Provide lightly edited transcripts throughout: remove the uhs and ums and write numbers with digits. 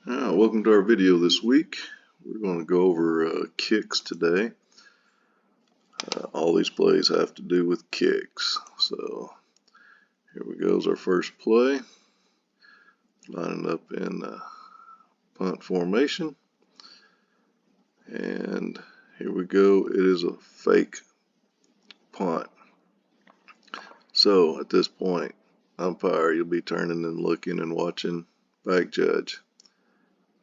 Welcome to our video this week. We're going to go over kicks today. All these plays have to do with kicks. So here we go, is our first play. Lining up in punt formation. And here we go, it is a fake punt. So at this point, umpire, you'll be turning and looking and watching back judge.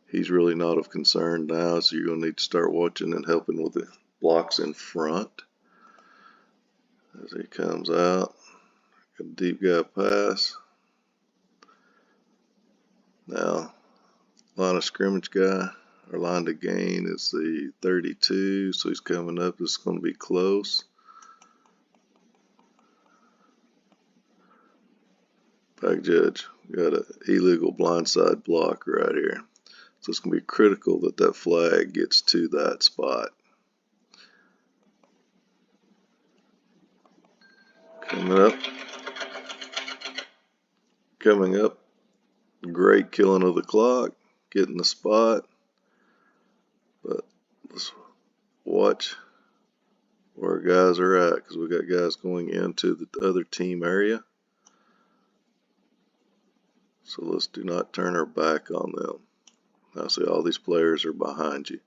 He's really not of concern now, so you're going to need to start watching and helping with the blocks in front. As he comes out, a deep gap pass. Now, line of scrimmage guy, or line to gain is the 32, so he's coming up. It's going to be close. Back judge, we got an illegal blindside block right here. So it's going to be critical that that flag gets to that spot. Coming up, great killing of the clock, getting the spot. But let's watch where guys are at, because we got guys going into the other team area. So let's do not turn our back on them. Now see, all these players are behind you.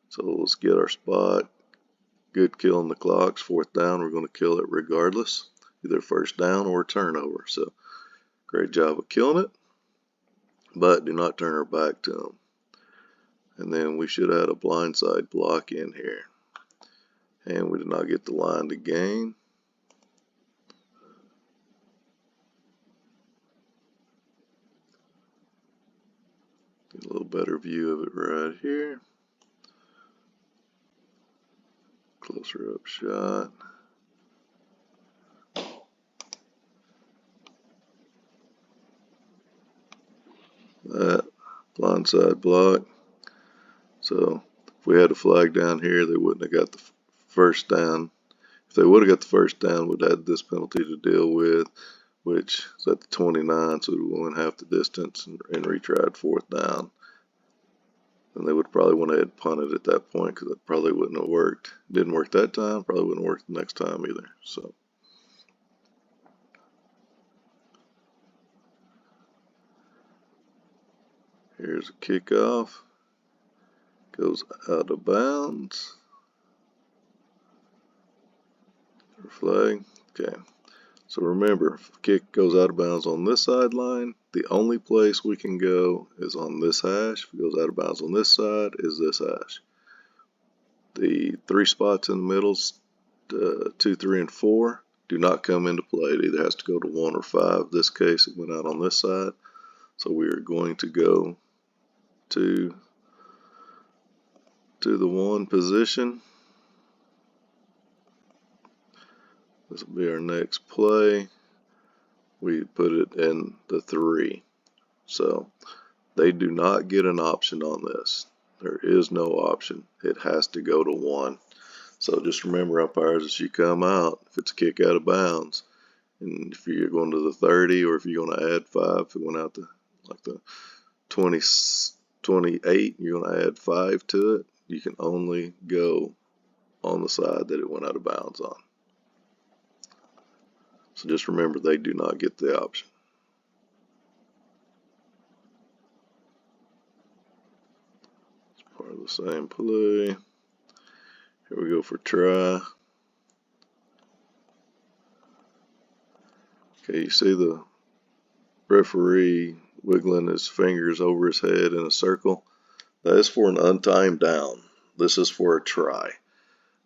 So let's get our spot. Good killing the clocks. Fourth down, we're going to kill it regardless. Either first down or turnover. So great job of killing it. But do not turn our back to them. And then we should add a blindside block in here. And we did not get the line to gain. Get a little better view of it right here. Closer up shot. That blindside block. So if we had a flag down here, they wouldn't have got the first down. If they would have got the first down, we'd have had this penalty to deal with, which is at the 29, so we wouldn't have the distance and retried fourth down. And they would probably went ahead and punted at that point, because it probably wouldn't have worked. Didn't work that time, probably wouldn't work the next time either. So here's a kickoff. Goes out of bounds. Flag. Okay. So remember, if a kick goes out of bounds on this sideline, the only place we can go is on this hash. If it goes out of bounds on this side, is this hash. The three spots in the middle, 2, 3, and 4, do not come into play. It either has to go to 1 or 5. In this case, it went out on this side. So we are going to go to the 1 position. This will be our next play. We put it in the 3. So they do not get an option on this. There is no option. It has to go to 1. So just remember, umpires, as you come out, if it's a kick out of bounds, and if you're going to the 30, or if you're going to add 5, if it went out to like the 20, 28, you're going to add 5 to it, you can only go on the side that it went out of bounds on. So just remember, they do not get the option. It's part of the same play. Here we go for try. Okay, you see the referee wiggling his fingers over his head in a circle. That is for an untimed down. This is for a try.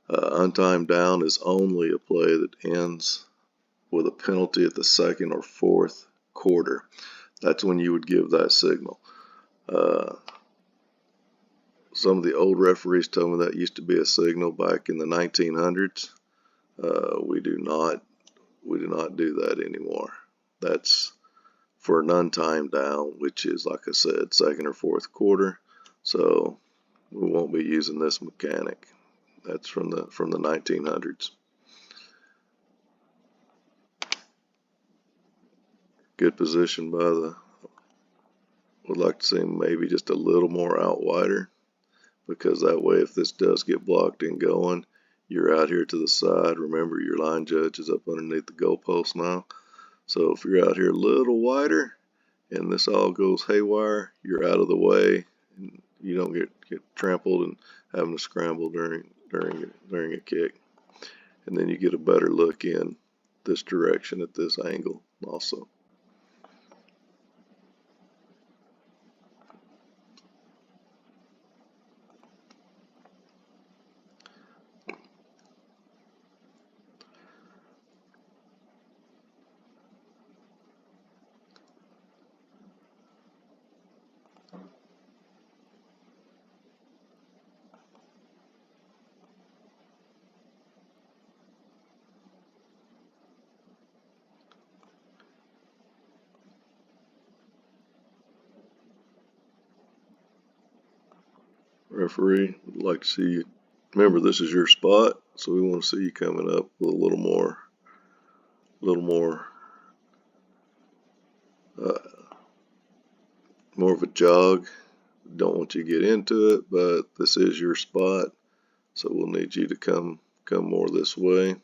Untimed down is only a play that ends with a penalty at the 2nd or 4th quarter. That's when you would give that signal. Some of the old referees told me that used to be a signal back in the 1900s. We do not do that anymore. That's for an untimed down, which is, like I said, 2nd or 4th quarter. So we won't be using this mechanic. That's from the 1900s. Good position by the would like to see him maybe just a little more out wider, because that way if this does get blocked and going, you're out here to the side. Remember, your line judge is up underneath the goalpost now. So if you're out here a little wider and this all goes haywire, you're out of the way and you don't get trampled and having to scramble during a kick. And then you get a better look in this direction at this angle also. Referee would like to see you. Remember, this is your spot, so we want to see you coming up with a little more more of a jog. Don't want you to get into it, but this is your spot, so we'll need you to come more this way.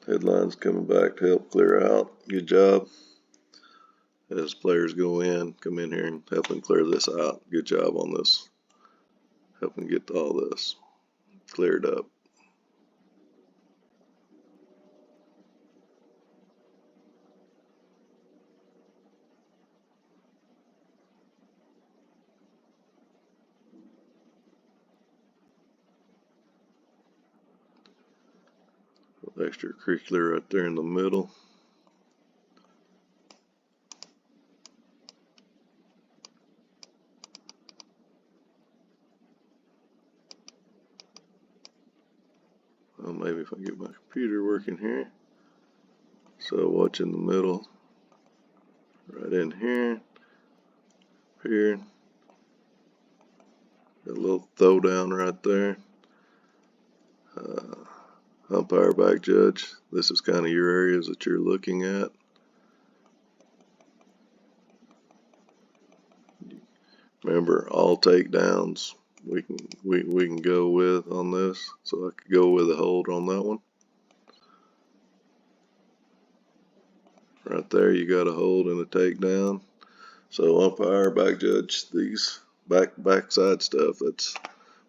Headline's coming back to help clear out. Good job. As players come in here and help them clear this out. Good job on this. Helping get all this cleared up. Extracurricular right there in the middle. Well, maybe if I get my computer working here. So watch in the middle, right in here, here. Got a little throw down right there. Umpire, back judge, this is kind of your areas that you're looking at. Remember, all takedowns we can go with on this. So I could go with a hold on that one. Right there, you got a hold and a takedown. So umpire, back judge, these backside stuff, that's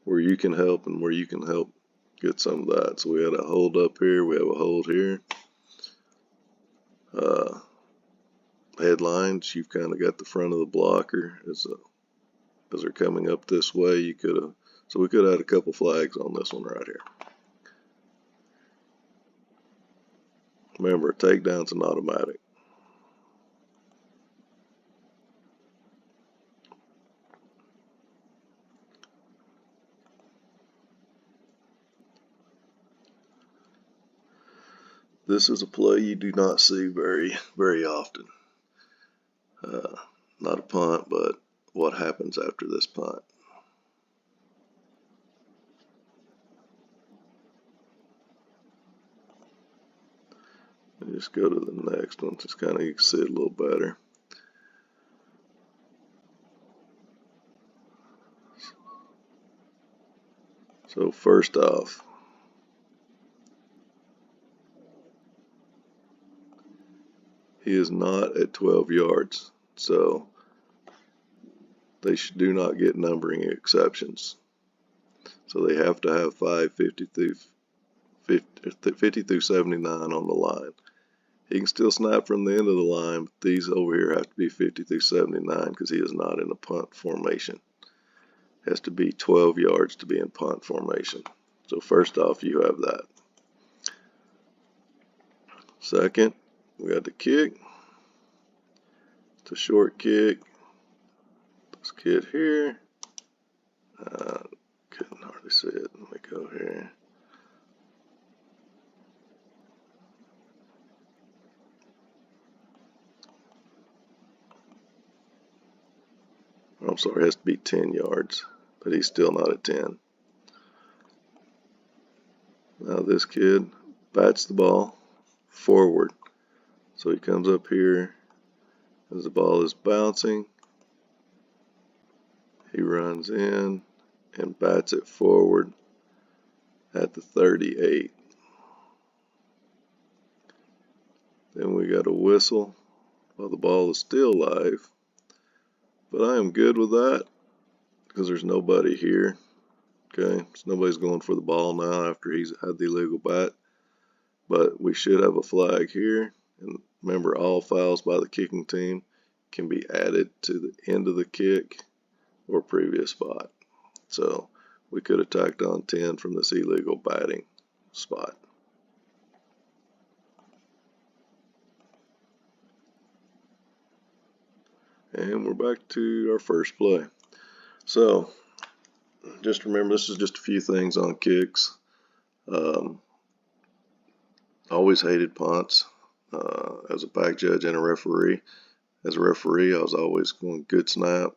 where you can help and where you can help get some of that. So we had a hold up here, we have a hold here. Headlines, you've kind of got the front of the blocker as they're coming up this way. You could have, so we could have had a couple flags on this one right here. Remember, takedown's an automatic. This is a play you do not see very often. Not a punt, but what happens after this punt. And just go to the next one, just kind of you can see it a little better. So first off, he is not at 12 yards, so they do not get numbering exceptions. So they have to have 50 through 79 on the line. He can still snap from the end of the line, but these over here have to be 50 through 79 because he is not in a punt formation. It has to be 12 yards to be in punt formation. So first off, you have that. Second, we got the kick. It's a short kick. This kid here. Couldn't hardly see it. Let me go here. I'm sorry, it has to be 10 yards, but he's still not at 10. Now this kid bats the ball forward. So he comes up here as the ball is bouncing. He runs in and bats it forward at the 38. Then we got a whistle while the ball is still live. But I am good with that because there's nobody here. Okay, so nobody's going for the ball now after he's had the illegal bat. But we should have a flag here. And remember, all fouls by the kicking team can be added to the end of the kick or previous spot. So we could have tacked on 10 from this illegal batting spot. And we're back to our first play. So just remember, this is just a few things on kicks. Always hated punts as a back judge and a referee. As a referee, I was always going good snap,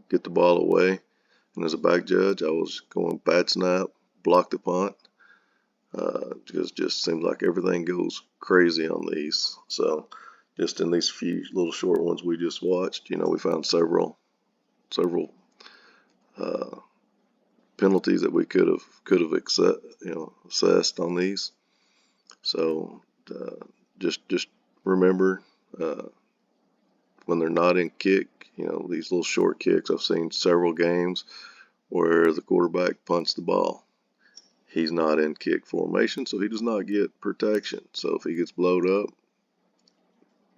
get the ball away. And as a back judge, I was going bad snap, block the punt. Just seems like everything goes crazy on these. So just in these few little short ones we just watched, we found several penalties that we could have assessed on these. So just remember when they're not in kick, these little short kicks. I've seen several games where the quarterback punts the ball. He's not in kick formation, so he does not get protection. So if he gets blowed up,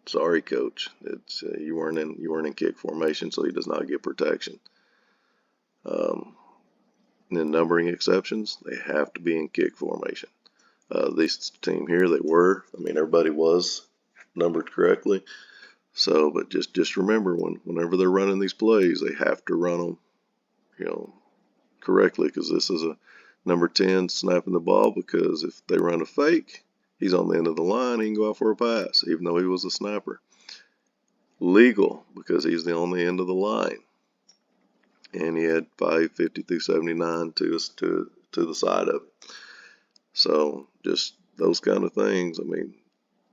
sorry, coach. It's you weren't in kick formation, so he does not get protection. And then numbering exceptions, they have to be in kick formation. This team here, they were. Everybody was numbered correctly. So, but just remember, whenever they're running these plays, they have to run them, correctly, because this is a number 10 snapping the ball, because if they run a fake, he's on the end of the line, he can go out for a pass, even though he was a snapper. Legal, because he's on the end of the line. And he had 550 through 79 to the side of it. So just those kind of things,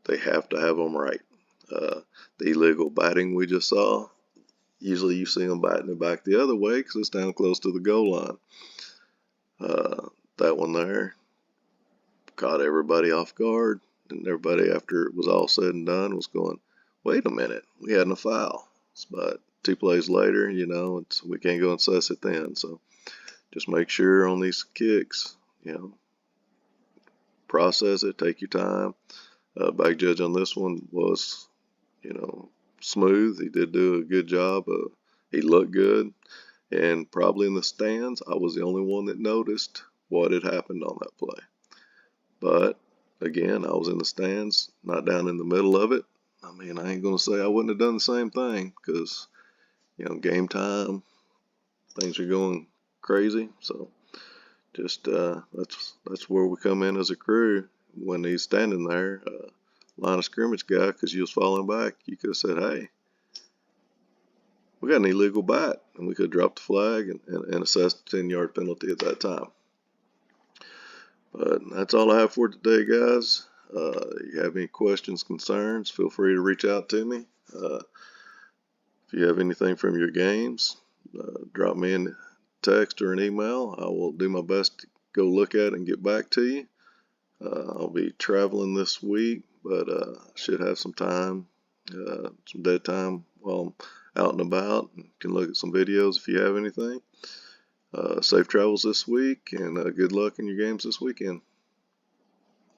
they have to have them right. The illegal batting we just saw, usually you see them batting it back the other way because it's down close to the goal line. That one there caught everybody off guard, and everybody, after it was all said and done, was going, wait a minute, we had a foul. But 2 plays later, we can't go and assess it then. So just make sure on these kicks, process it, take your time. Back judge on this one was, smooth. He did do a good job. He looked good. And probably in the stands, I was the only one that noticed what had happened on that play. But again, I was in the stands, not down in the middle of it. I ain't going to say I wouldn't have done the same thing, because, game time, things are going crazy. So just that's where we come in as a crew. When he's standing there, line of scrimmage guy, because he was falling back, you could have said, hey, we got an illegal bat, and we could have dropped the flag and assessed a 10-yard penalty at that time. But that's all I have for today, guys. If you have any questions, concerns, feel free to reach out to me. If you have anything from your games, drop me a text or an email. I will do my best to go look at it and get back to you. I'll be traveling this week, but I should have some time, some dead time while I'm out and about, and can look at some videos if you have anything. Safe travels this week, and good luck in your games this weekend.